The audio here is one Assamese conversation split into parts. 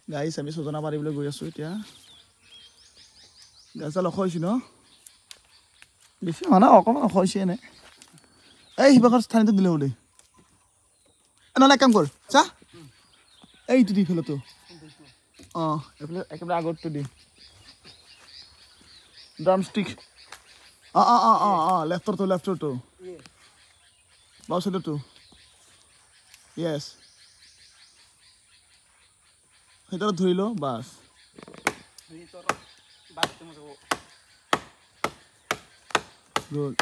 গাইছ আমি সজনা পাৰিবলৈ গৈ আছো এতিয়া গাছডাল ওখ হৈছে ন বেছি হোৱা নাই অকণমান ওখ হৈছে এনে এই শিৱসাগৰ স্থানীয়টো দিলে হ'ল দেই নহ'লে এক কাম কৰ চা এইটো দি ফেলতো অঁ এইফালে একেবাৰে আগতটো দি ড্ৰাম ষ্টিক অঁ লেফ্টৰটো বাওঁ চাইডৰটো য়েছ সেইটো ধৰি ল বাছ গুড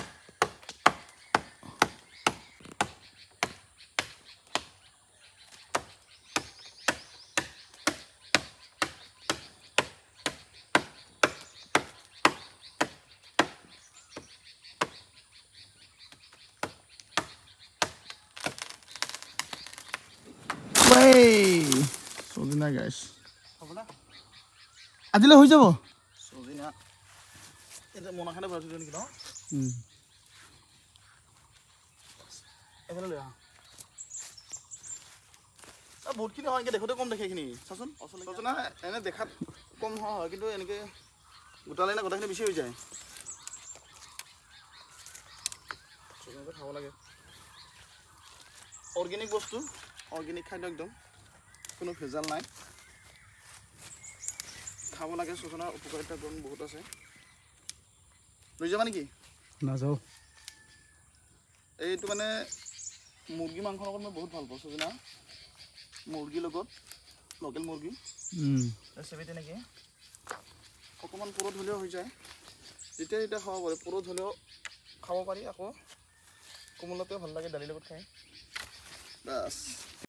সজিনা গাইছ আজিলৈ হৈ যাব সজিনা এটা মনাখানে ভৰাই থৈ নেকি ন এফালে লৈ আহা বহুতখিনি হয় এনেকৈ দেখোঁতে কম দেখে এইখিনি চাচোন সজনা এনে দেখাত কম হয় কিন্তু এনেকৈ গোটালে না গোটাখিনি বেছি হৈ যায় সজনাটো খাব লাগে অৰ্গেনিক বস্তু অৰ্গেনিক খাদ্য একদম কোনো ভেজাল নাই খাব লাগে সজনাৰ উপকাৰিতা গুণ বহুত আছে লৈ যাবা নেকি নাযাওঁ এইটো মানে মুৰ্গী মাংসৰ লগত মই বহুত ভাল পাওঁ সজনা মুৰ্গীৰ লগত লোকেল মুৰ্গী ৰেচিপি তেনেকৈ অকণমান পুৰত হ'লেও হৈ যায় যেতিয়া খাব পাৰি পুৰত হ'লেও খাব পাৰি আকৌ কোমলতে ভাল লাগে দালিৰ লগত খাই বাছ